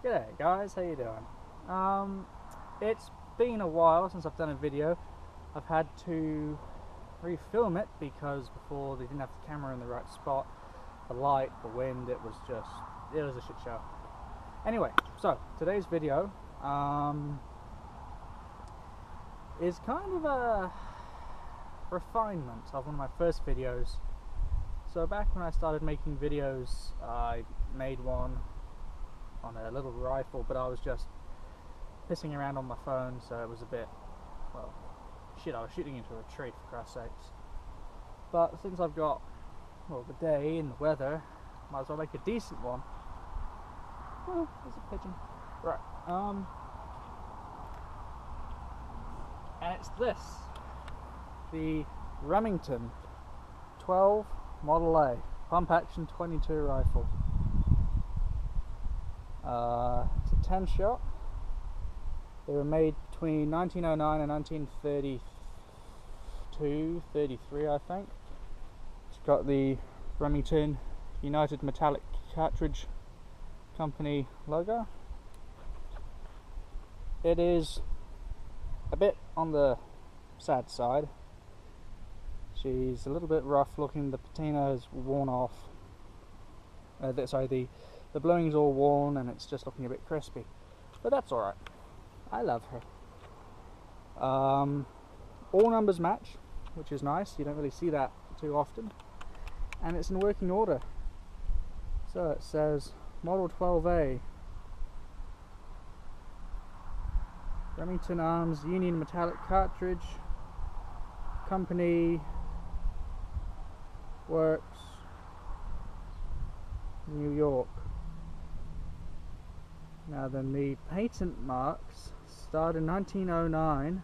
G'day guys, how you doing? It's been a while since I've done a video. I've had to refilm it because before they didn't have the camera in the right spot. The light, the wind, it was a shit show. Anyway, so today's video is kind of a refinement of one of my first videos. So back when I started making videos, I made one on a little rifle, but I was just pissing around on my phone, so it was a bit, well, shit, I was shooting into a tree, for Christ's sakes. But since I've got, well, the day and the weather, might as well make a decent one. Oh, there's a pigeon. Right, and it's this, the Remington 12 Model A pump action 22 rifle. It's a 10 shot. They were made between 1909 and 1932, 33 I think. It's got the Remington United Metallic Cartridge Company logo. It is a bit on the sad side. She's a little bit rough looking. The patina has worn off. The blowing's all worn and it's just looking a bit crispy, but that's alright. I love her. All numbers match, which is nice. You don't really see that too often, and it's in working order. So it says Model 12A, Remington Arms Union Metallic Cartridge Company Works, New York. Now then, the patent marks start in 1909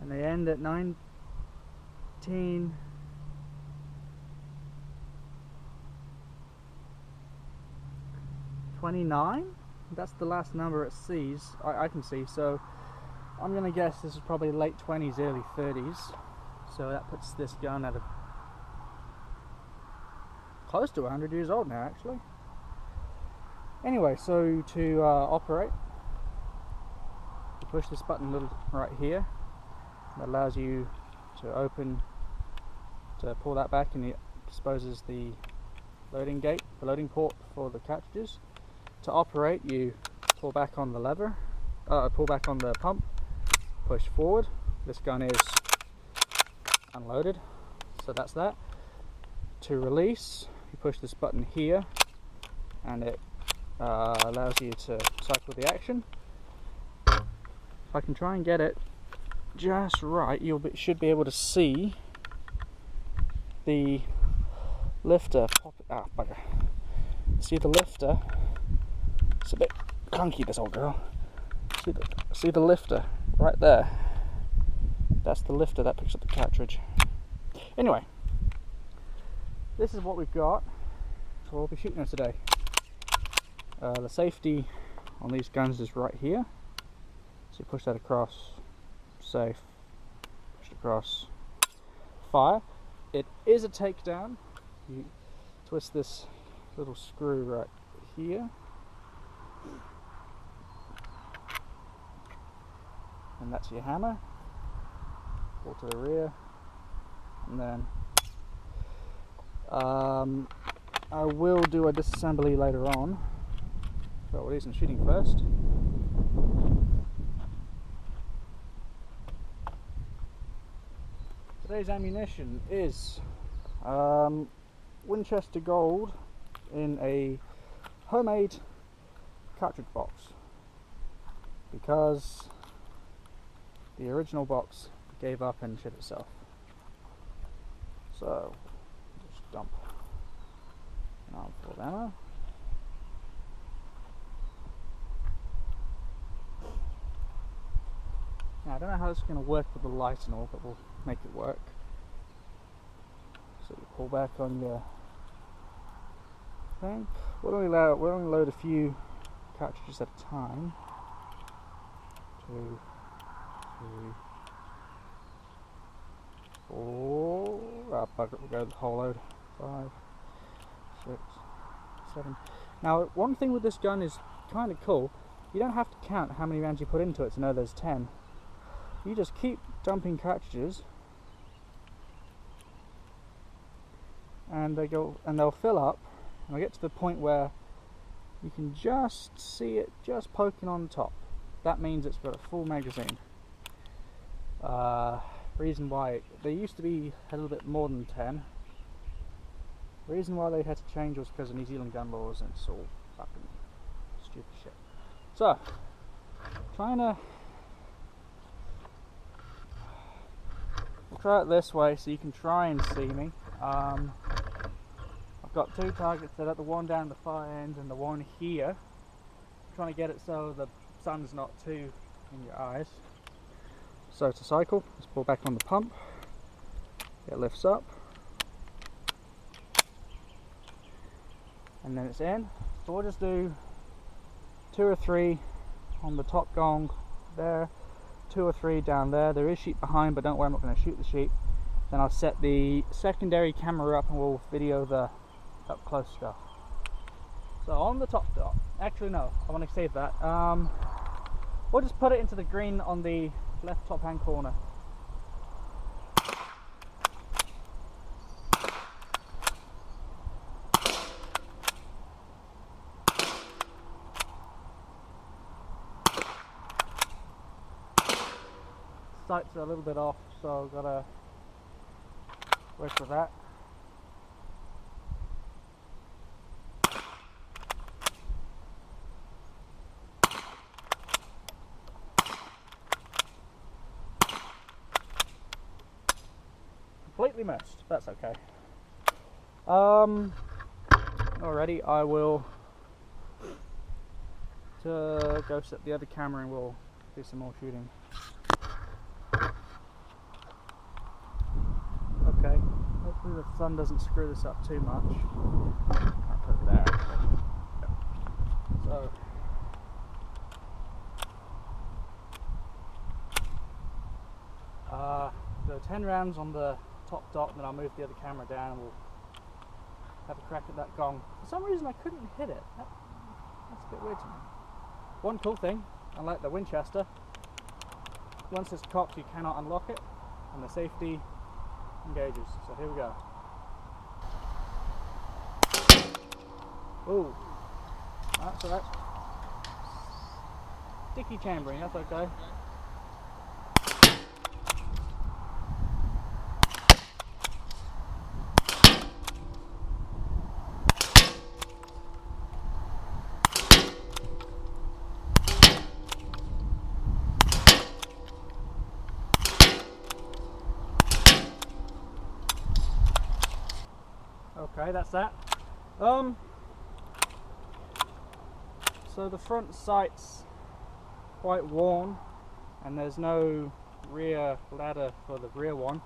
and they end at 1929. That's the last number it sees. I can see, so I'm gonna guess this is probably late 20s, early 30s. So that puts this gun at close to 100 years old now, actually. Anyway, so to operate, you push this button right here. That allows you to pull that back, and it exposes the loading gate, the loading port for the cartridges. To operate, you pull back on the lever, pull back on the pump, push forward. This gun is unloaded, so that's that. To release, you push this button here, and it allows you to cycle the action. If I can try and get it just right, should be able to see the lifter pop. Ah, bugger. See the lifter? It's a bit clunky, this old girl. See the lifter right there? That's the lifter that picks up the cartridge. Anyway, this is what we've got. So we'll be shooting it today. The safety on these guns is right here. So you push that across, safe, push it across, fire. It is a takedown. You twist this little screw right here, and that's your hammer. Pull to the rear, and then I will do a disassembly later on. But we're using shooting first. Today's ammunition is Winchester Gold in a homemade cartridge box, because the original box gave up and shit itself. So just dump an armful of ammo. Now, I don't know how this is going to work with the light and all, but we'll make it work. So you pull back on your thing. We'll only load a few cartridges at a time. 2, 3, 4. Ah, bugger, we'll go the whole load. 5, 6, 7. Now, one thing with this gun is kind of cool. You don't have to count how many rounds you put into it to know there's 10. You just keep dumping cartridges, and they'll fill up, and they'll get to the point where you can just see it just poking on top. That means it's got a full magazine. Reason why they used to be a little bit more than 10. Reason why they had to change was because of New Zealand gun laws, and it's all fucking stupid shit. So, we'll try it this way so you can try and see me. I've got two targets set up, the one down the far end and the one here. I'm trying to get it so the sun's not too in your eyes. So to cycle, let's pull back on the pump. It lifts up, and then it's in. So we'll just do 2 or 3 on the top gong there, 2 or 3 down there. There is sheep behind, but don't worry, I'm not going to shoot the sheep. Then I'll set the secondary camera up and we'll video the up close stuff. So on the top dot, actually no, I want to save that. We'll just put it into the green on the left top hand corner. Sights are a little bit off, so I've got to wait for that. Completely missed, that's okay. Alrighty, I will go set the other camera and we'll do some more shooting. Okay, hopefully the sun doesn't screw this up too much. I'll put it there. So 10 rounds on the top dot, and then I'll move the other camera down and we'll have a crack at that gong. For some reason I couldn't hit it. That's a bit weird to me. One cool thing, unlike the Winchester, once it's cocked you cannot unlock it, and the safety engages. So here we go. Ooh, that's alright. Sticky chambering, that's okay. Okay, that's that. So the front sight's quite worn, and there's no rear ladder for the rear one,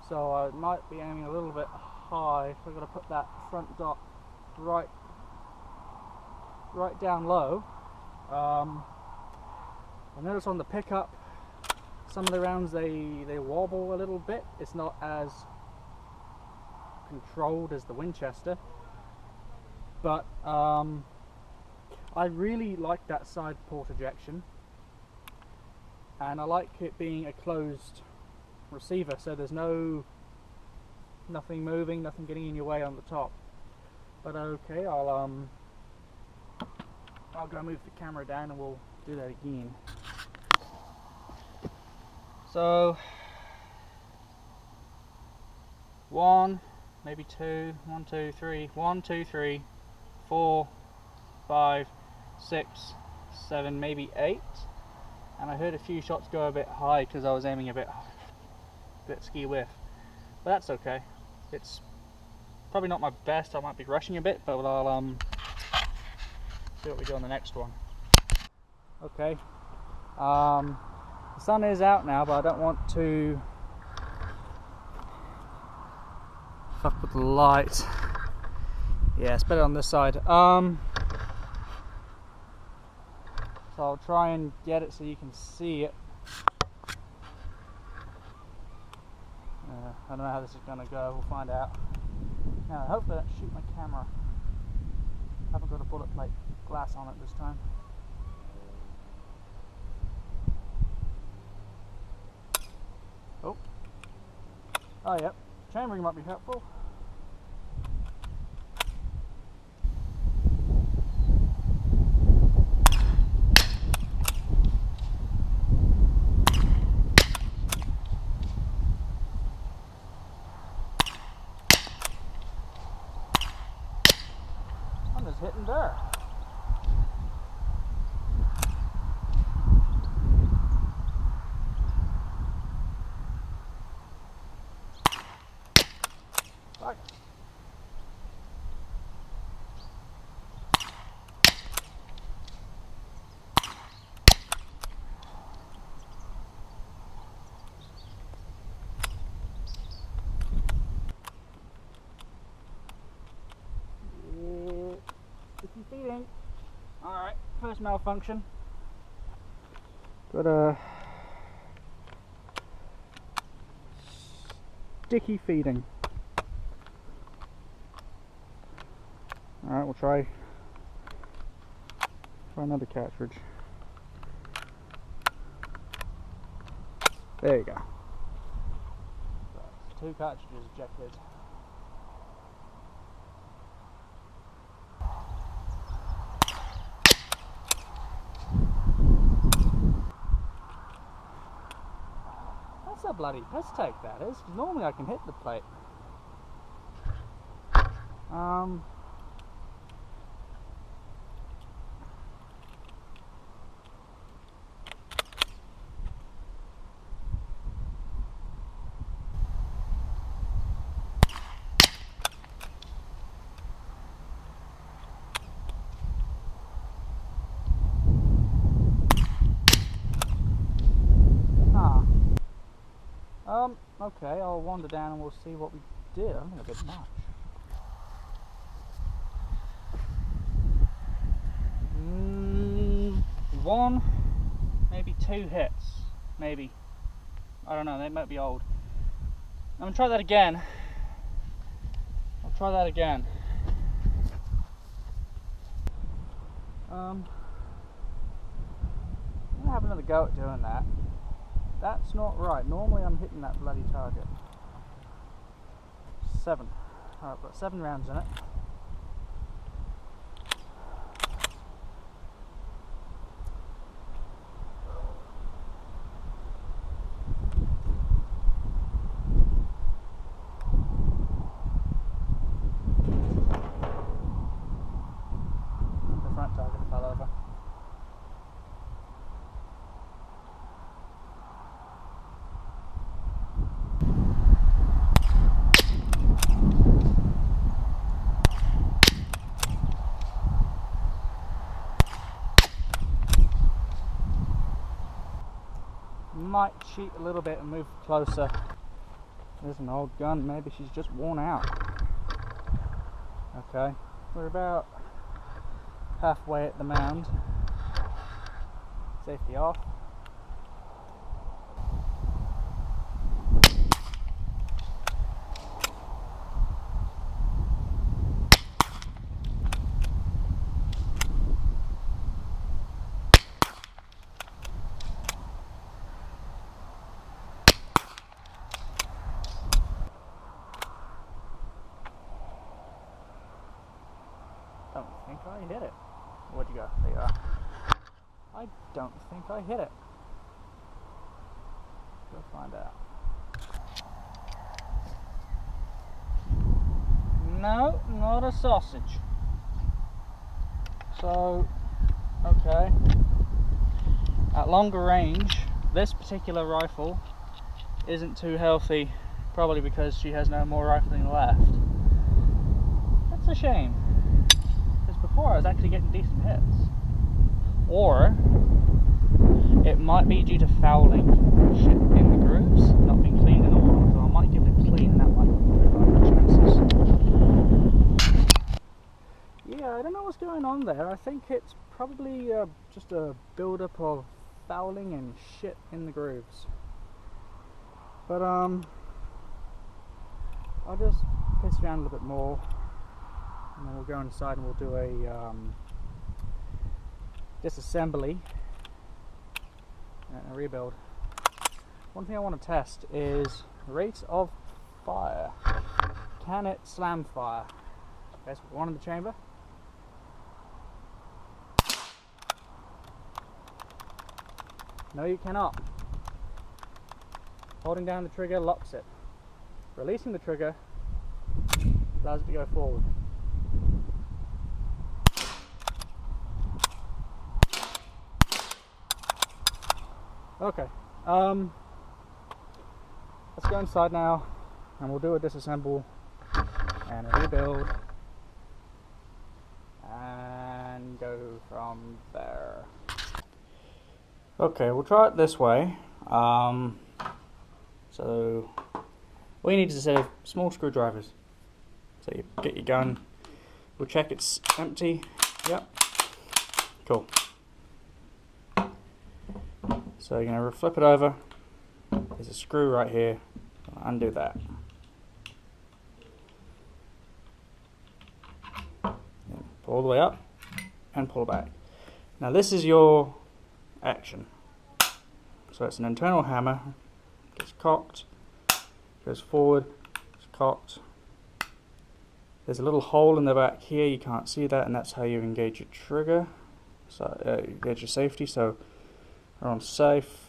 so I might be aiming a little bit high. So I've got to put that front dot right down low. I notice on the pickup, some of the rounds they wobble a little bit. It's not as controlled as the Winchester, but I really like that side port ejection, and I like it being a closed receiver, so there's nothing moving, nothing getting in your way on the top. But okay, I'll go move the camera down and we'll do that again. So 1, maybe 2, 1, 2, 3, 1, 2, 3, 4, 5, 6, 7, maybe 8. And I heard a few shots go a bit high because I was aiming a bit ski whiff. But that's okay. It's probably not my best. I might be rushing a bit, but I'll see what we do on the next one. Okay. The sun is out now, but I don't want to fuck with the light. Yeah, it's better on this side. So I'll try and get it so you can see it. I don't know how this is going to go, we'll find out. Now, I hope I don't shoot my camera. Haven't got a bullet plate glass on it this time. Oh. Oh, yep. Chambering might be helpful. I'm just hitting dirt. Fuck. Sticky feeding. Alright, first malfunction. Got a sticky feeding. Alright, we'll try another cartridge. There you go. That's 2 cartridges ejected. That's a bloody piss take, that is. Normally I can hit the plate. Okay, I'll wander down and we'll see what we did. I think I did much. One, maybe 2 hits, maybe. I don't know, they might be old. I'm gonna try that again. I'll try that again. I'm gonna have another go at doing that. That's not right. Normally I'm hitting that bloody target. 7. Alright, I've got 7 rounds in it. The front target fell over. Might cheat a little bit and move closer. There's an old gun, maybe she's just worn out. Okay, we're about halfway at the mound. Safety off. Don't think I hit it. Where'd you go? There you are. I don't think I hit it. Go find out. No, not a sausage. So, okay. At longer range, this particular rifle isn't too healthy, probably because she has no more rifling left. That's a shame. Before I was actually getting decent hits. Or it might be due to fouling shit in the grooves, not being cleaned in a while, so I might give it a clean and that might improve our chances. Yeah, I don't know what's going on there. I think it's probably just a build-up of fouling and shit in the grooves. But I'll just piss around a little bit more. and then we'll go inside and we'll do a disassembly and a rebuild. One thing I want to test is rate of fire. Can it slam fire? Okay, so one in the chamber. No, you cannot. Holding down the trigger locks it. Releasing the trigger allows it to go forward. Okay, let's go inside now and we'll do a disassemble and a rebuild and go from there. Okay, we'll try it this way. So all you need is a set of small screwdrivers. So you get your gun, we'll check it's empty. Yep, cool. So you're going to flip it over, there's a screw right here, undo that. Pull all the way up and pull back. Now this is your action. So it's an internal hammer, gets cocked, goes forward, it's cocked. There's a little hole in the back here, you can't see that, and that's how you engage your trigger. So engage your safety. So we're on safe,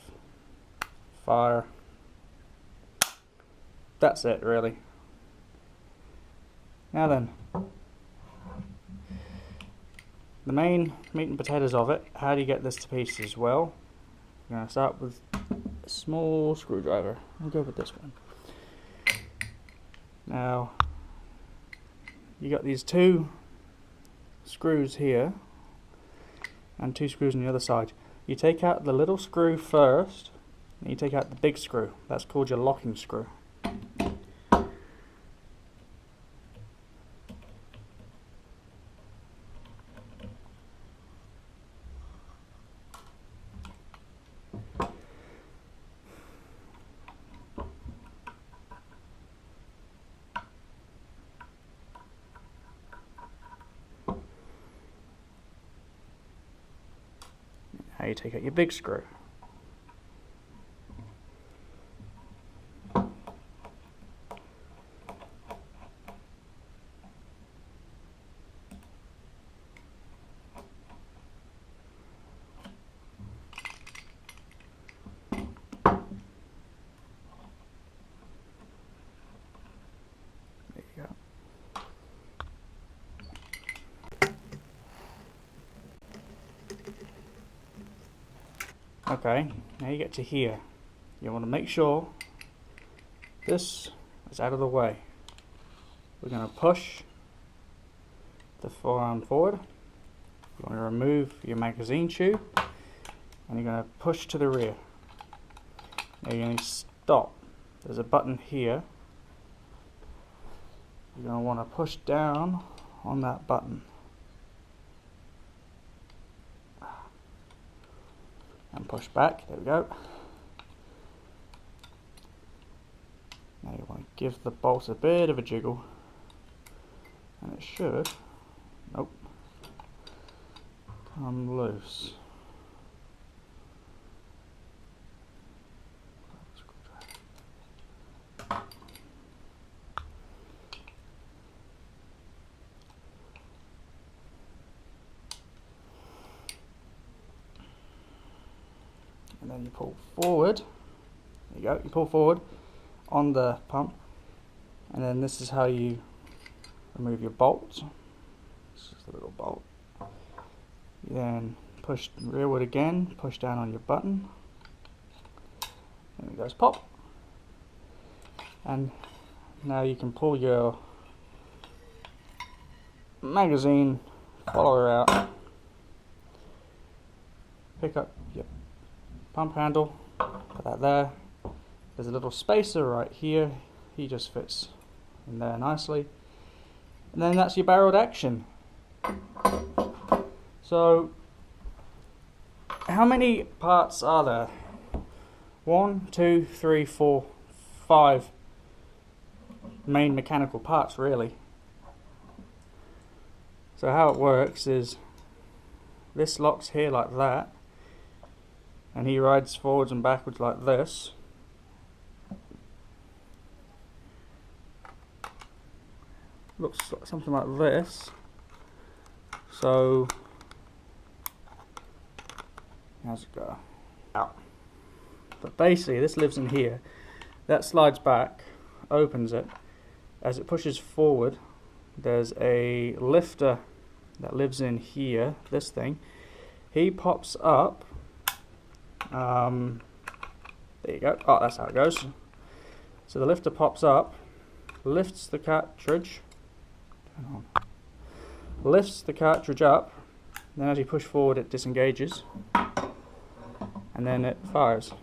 fire. That's it really. Now then, the main meat and potatoes of it, how do you get this to pieces? Well, we're going to start with a small screwdriver. I'll go with this one. Now, you got these two screws here and two screws on the other side. You take out the little screw first, and you take out the big screw. That's called your locking screw. Now you take out your big screw. There you go. Okay, now you get to here. You want to make sure this is out of the way. We're going to push the forearm forward. You want to remove your magazine tube, and you're going to push to the rear. Now you're going to stop. There's a button here. You're going to want to push down on that button. And push back, there we go. Now you want to give the bolt a bit of a jiggle, and it should, nope, come loose. And then you pull forward, there you go, you pull forward on the pump, and then this is how you remove your bolts. This is the little bolt. You then push rearward again, push down on your button, and it goes pop. And now you can pull your magazine follower out, pick up your pump handle, put that there. There's a little spacer right here, he just fits in there nicely, and then that's your barreled action. So how many parts are there? 1, 2, 3, 4, 5 main mechanical parts really. So how it works is this locks here like that, and he rides forwards and backwards like this. Looks like something like this. So how's it go? Out. But basically this lives in here. That slides back, opens it. As it pushes forward, there's a lifter that lives in here, this thing. He pops up. There you go. Oh, that's how it goes. So the lifter pops up, lifts the cartridge. Turn on. Lifts the cartridge up. Then as you push forward, it disengages, and then it fires.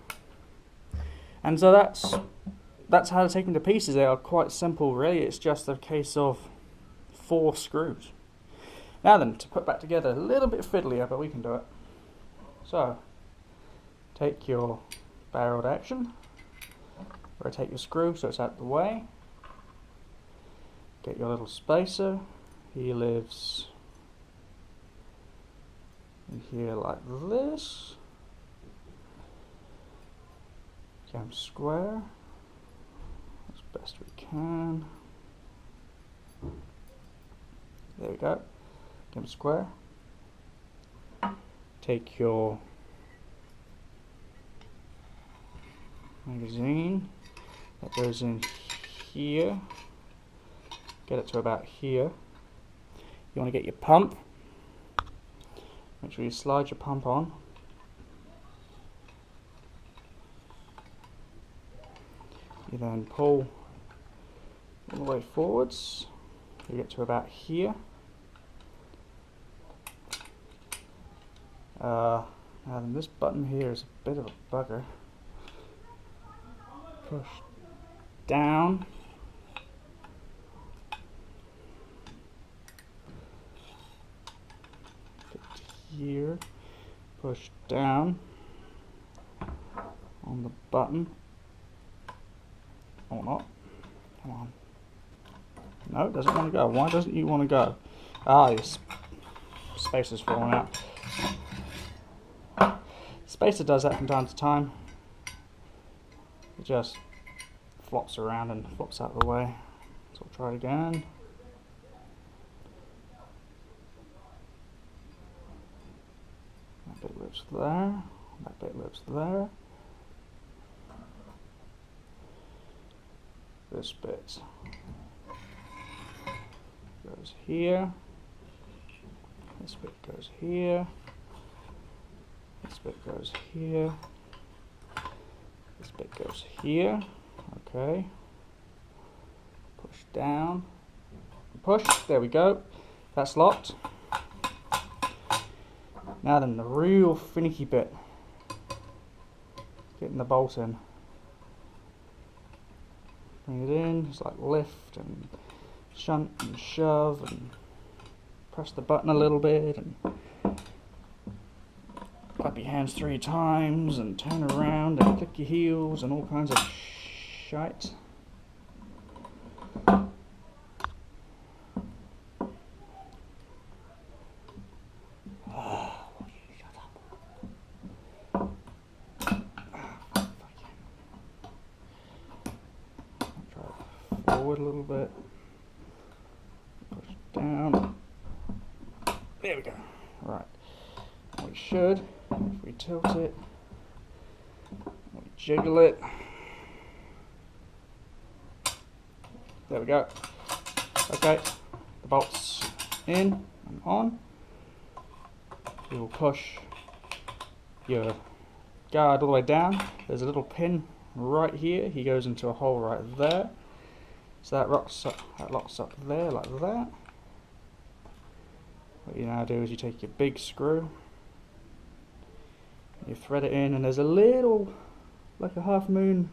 And so that's how to take them to pieces. They are quite simple, really. It's just a case of 4 screws. Now then, to put back together, a little bit fiddlier, but we can do it. So, take your barreled action, rotate your screw so it's out of the way, get your little spacer. He lives in here like this. Get him square as best we can. There we go. Get him square. Take your magazine that goes in here. Get it to about here. You want to get your pump. Make sure you slide your pump on. You then pull all the way forwards. You get to about here. Now then, this button here is a bit of a bugger. Push down. Get to here. Push down on the button. Or not. Come on. No, it doesn't want to go. Why doesn't you want to go? Ah, your spacer's falling out. Spacer does that from time to time. It just flops around and flops out of the way. So we'll try it again. That bit lives there. That bit lives there. This bit goes here. This bit goes here. This bit goes here. This bit goes here. Okay. Push down. Push. There we go. That's locked. Now then, the real finicky bit. Getting the bolt in. Bring it in. It's like lift and shunt and shove and press the button a little bit and clap your hands 3 times and turn around and click your heels and all kinds of shite. Forward a little bit. Push down. There we go. Right. We should, if we tilt it, we jiggle it. There we go. Okay, the bolt's in and on. You'll push your guard all the way down. There's a little pin right here. He goes into a hole right there. So that locks up there like that. What you now do is you take your big screw, you thread it in, and there's a little, like a half moon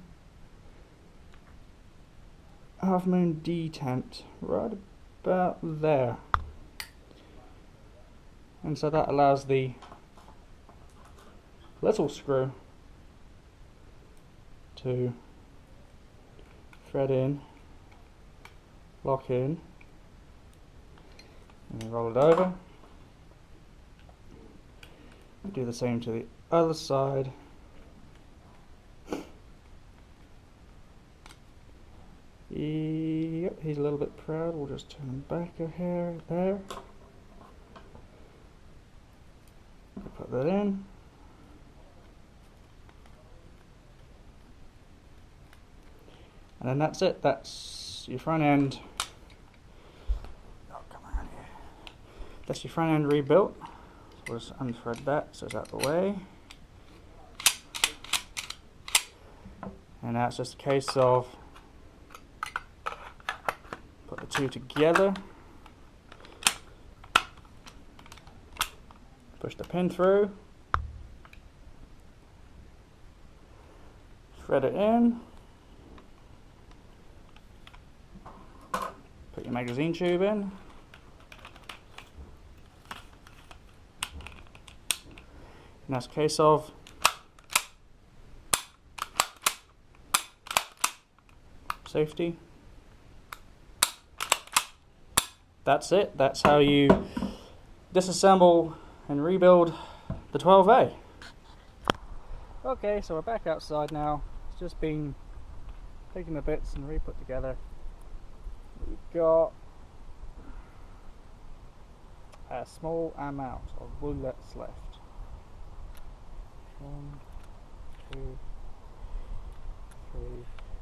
detent right about there. And so that allows the little screw to thread in, lock in, And then roll it over. Do the same to the other side. Yep, he's a little bit proud. We'll just turn him back a hair there. Put that in. And then that's it. That's your front end. Oh, come around here. That's your front end rebuilt. So we'll just unthread that so it's out of the way. And now it's just a case of put the two together. Push the pin through. Thread it in. Put your magazine tube in. And that's a case of safety. That's it. That's how you disassemble and rebuild the 12A. Okay, so we're back outside now. It's just been taken the bits and re-put together. We've got a small amount of bullets left. 1, 2, 3.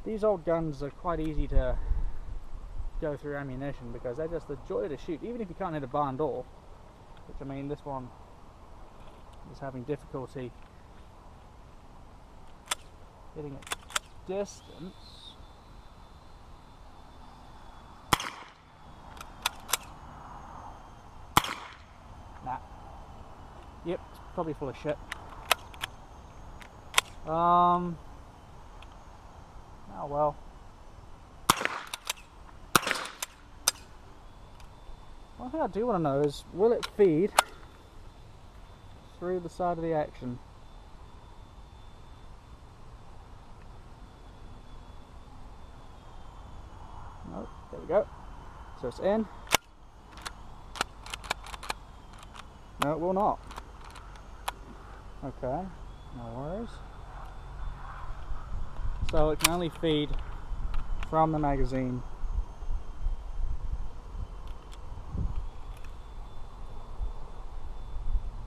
These old guns are quite easy to go through ammunition because they're just the joy to shoot, even if you can't hit a barn door. Which, I mean, this one is having difficulty hitting it distance. Nah. Yep, it's probably full of shit. Oh well. One thing I do want to know is, will it feed through the side of the action? Nope, there we go. So it's in. No, it will not. Okay, no worries. So it can only feed from the magazine.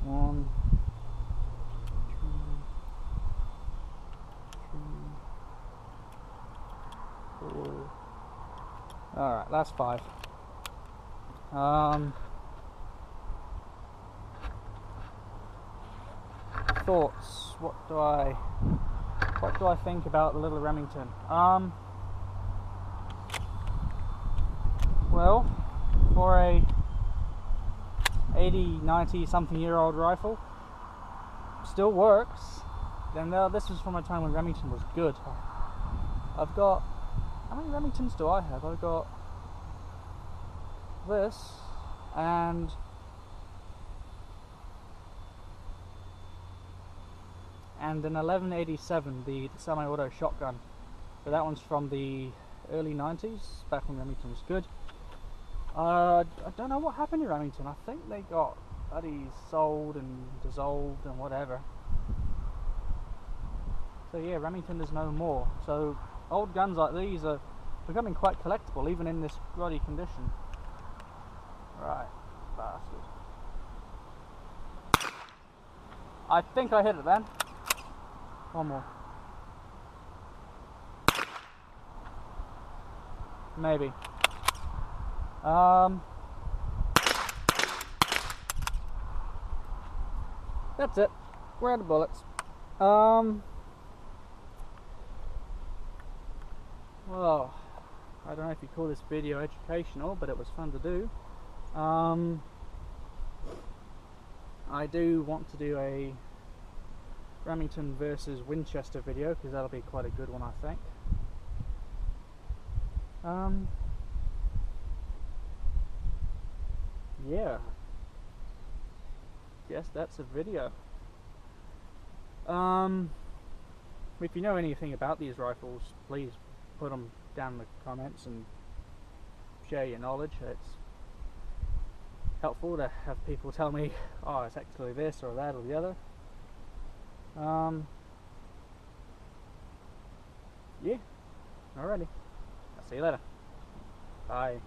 One, two, three, 4. Alright, that's 5. Thoughts. What do I think about the little Remington? Well, for a 80, 90 something year old rifle, still works. Then this was from a time when Remington was good. I've got, how many Remingtons do I have? I've got this and an 1187, the semi-auto shotgun. So that one's from the early 90s, back when Remington was good. I don't know what happened to Remington. I think they got bloody sold and dissolved and whatever. So yeah, Remington is no more. So old guns like these are becoming quite collectible, even in this grotty condition. Right, bastard. I think I hit it then. One more. Maybe. That's it. We're out of bullets. Well, I don't know if you call this video educational, but it was fun to do. I do want to do a Remington versus Winchester video, because that'll be quite a good one, I think. Yeah, guess that's a video. If you know anything about these rifles, please put them down in the comments and share your knowledge. helpful to have people tell me, oh, it's actually this or that or the other. Yeah, alrighty. I'll see you later. Bye.